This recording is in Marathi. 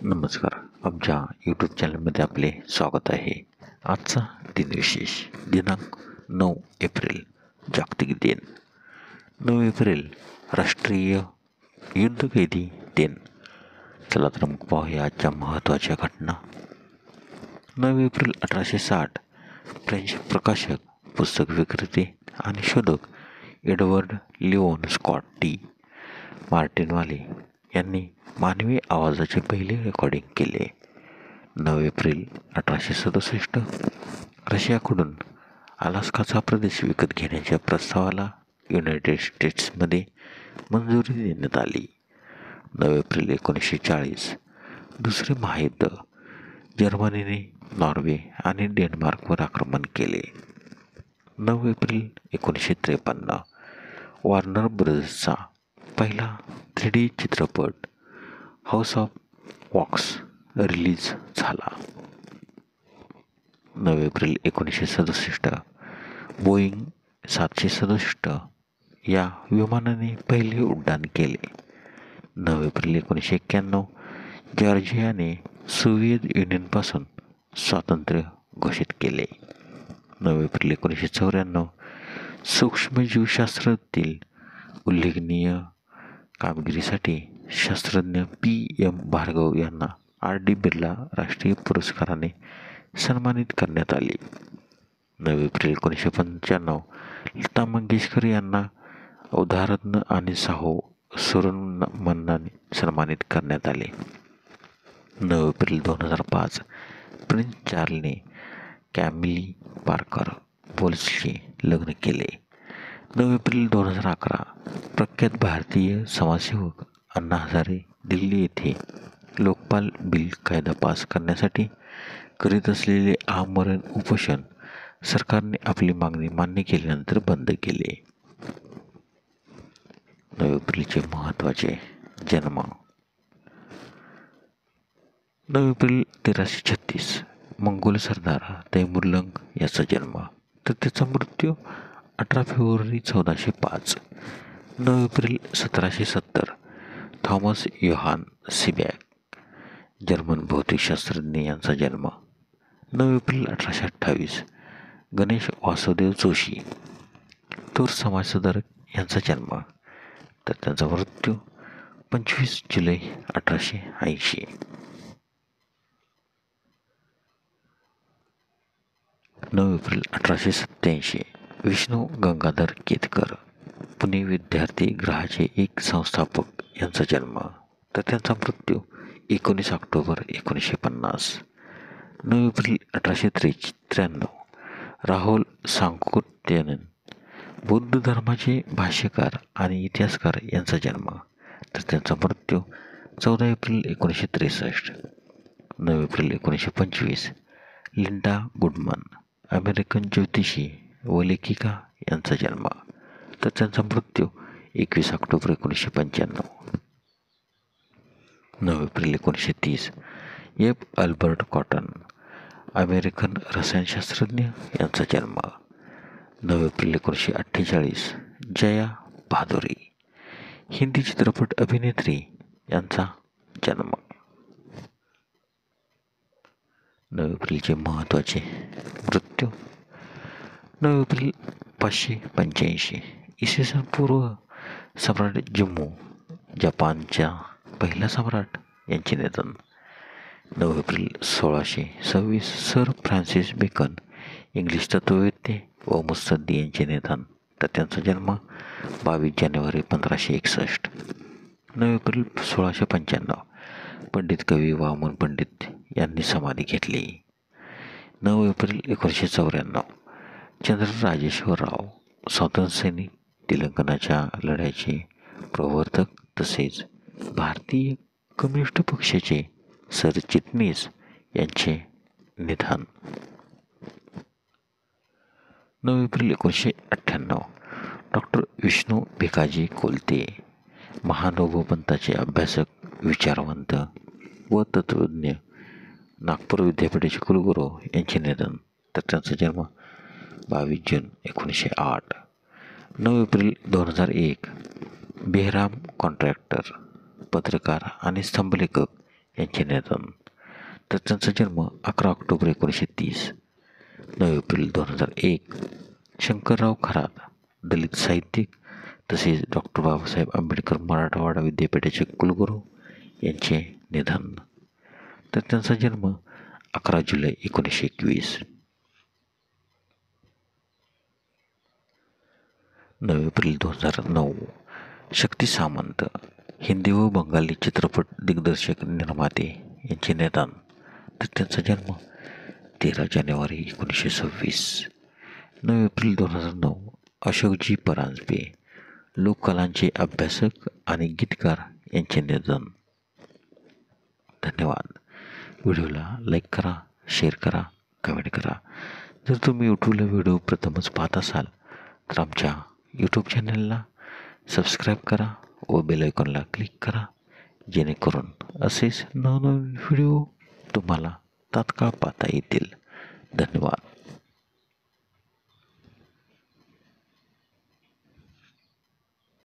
नमस्कार. आमच्या यूट्यूब चॅनलमध्ये आपले स्वागत आहे. आजचा दिनविशेष दिनांक 9 एप्रिल जागतिक दिन. 9 एप्रिल राष्ट्रीय युद्धकैदी दिन. चला तर मग पाहूया आजच्या महत्त्वाच्या घटना. 9 एप्रिल 1860 फ्रेंच प्रकाशक, पुस्तक विक्रेते आणि शोधक एडवर्ड लिओन स्कॉट टी मार्टिनवाले यांनी मानवी आवाजाचे पहिले रेकॉर्डिंग केले. 9 एप्रिल 1867 रशियाकडून अलास्काचा प्रदेश विकत घेण्याच्या प्रस्तावाला युनायटेड स्टेट्समध्ये मंजुरी देण्यात आली. 9 एप्रिल 1940 दुसरे महायुद्ध. जर्मनीने नॉर्वे आणि डेन्मार्कवर आक्रमण केले. 9 एप्रिल 1953 वॉर्नर ब्रदर्सचा पहिला 3D चित्रपट हाऊस ऑफ वॉक्स रिलीज झाला. 9 एप्रिल 1967 बोईंग 767 या विमानाने पहिले उड्डाण केले. 9 एप्रिल 1991 जॉर्जियाने सोव्हिएत युनियनपासून स्वातंत्र्य घोषित केले. 9 एप्रिल 1994 सूक्ष्मजीवशास्त्रातील उल्लेखनीय कामगिरीसाठी शास्त्रज्ञ PM भार्गव यांना RD बिर्ला राष्ट्रीय पुरस्काराने सन्मानित करण्यात आले. 9 एप्रिल 1995 लता मंगेशकर यांना औदारत्न आणि साहो सुरमन्नाने सन्मानित करण्यात आले. 9 एप्रिल 2005 प्रिन्स चार्ल्सने कॅमिली पार्कर बोल्सशी लग्न केले. 9 एप्रिल 2011 प्रख्यात भारतीय समाजसेवक अण्णा हजारे दिल्ली येथे लोकपाल बिल कायदा पास करण्यासाठी करीत असलेले आमरण उपोषण सरकारने आपली मागणी मान्य केल्यानंतर बंद केले. 9 एप्रिलचे महत्त्वाचे जन्म. 9 एप्रिल 1336 मंगोल सरदार तैमुरलंग याचा जन्म, तर त्याचा मृत्यू 18 फेब्रुवारी 1405. 9 एप्रिल 1770 थॉमस योहान सीबॅक जर्मन भौतिकशास्त्रज्ञ यांचा जन्म. 9 एप्रिल 1828 गणेश वासुदेव जोशी थोर समाजसुधारक यांचा जन्म, तर त्यांचा मृत्यू 25 जुलै 1880. 9 एप्रिल 1887 विष्णू गंगाधर केतकर पुणे विद्यार्थी ग्रहाचे एक संस्थापक यांचा जन्म, तर त्यांचा मृत्यू 19 ऑक्टोबर 1950. 9 एप्रिल 1893 राहुल सांकृत्यायन बौद्ध धर्माचे भाष्यकार आणि इतिहासकार यांचा जन्म, तर त्यांचा मृत्यू 14 एप्रिल 1963. 9 एप्रिल 1925 लिंडा गुडमन अमेरिकन ज्योतिषी व लेखिका यांचा जन्म, तर त्यांचा मृत्यू 21 October 1995. 9 April 1930 F. Albert cotton American रसायनशास्त्रज्ञ यांचा जन्म. 9 एप्रिल 1948 जया भादुरी हिंदी चित्रपट अभिनेत्री यांचा जन्म. 9 एप्रिलचे महत्त्वाचे मृत्यू. 9 एप्रिल 585 इसवी सन पूर्व सम्राट जम्मू जपानच्या पहिला सम्राट यांचे निधन. 9 एप्रिल 1626 सर फ्रान्सिस बेकन इंग्लिश तत्ववेत्ते व मुत्सद्दी यांचे निधन, तर त्यांचा जन्म 22 जानेवारी 1561. 9 एप्रिल 1695 पंडित कवी वामन पंडित यांनी समाधी घेतली. 9 एप्रिल 1994 चंद्रराजेश्वरराव स्वातंत्र्यसैनिक तेलंगणाच्या लढ्याचे प्रवर्तक तसेच भारतीय कम्युनिस्ट पक्षाचे सरचिटणीस यांचे निधन. 9 एप्रिल 1998 डॉक्टर विष्णू भिकाजी कोलते महानोभोपंताचे अभ्यासक, विचारवंत व तत्त्वज्ञ, नागपूर विद्यापीठाचे कुलगुरू यांचे निधन, तर त्यांचा जन्म 22 जून 1908. 9 एप्रिल 2001 बेहराम कॉन्ट्रॅक्टर पत्रकार आणि स्तंभलेखक यांचे निधन. तर त्यांचा जन्म 11 ऑक्टोबर 1930. 9 एप्रिल 2001 शंकरराव खरात, दलित साहित्यिक तसेच डॉक्टर बाबासाहेब आंबेडकर मराठवाडा विद्यापीठाचे कुलगुरू यांचे निधन. तर त्यांचा जन्म 11 जुलै 1921. 9 एप्रिल 2009 शक्ती सामंत, हिंदी व बंगाली चित्रपट दिग्दर्शक निर्माते यांचे निधन. तर त्यांचा जन्म 13 जानेवारी 1926. 9 एप्रिल 2009 अशोकजी परांजपे, लोककलांचे अभ्यासक आणि गीतकार यांचे निधन. धन्यवाद. व्हिडिओला लाईक करा, शेअर करा, कमेंट करा. जर तुम्ही यूट्यूबला व्हिडिओ प्रथमच पाहत असाल तर आमच्या यूट्यूब चॅनलला सबस्क्राईब करा व बेल आयकॉनला क्लिक करा, जेणेकरून असेच नवनवीन व्हिडिओ तुम्हाला तात्काळ पाहता येतील. धन्यवाद.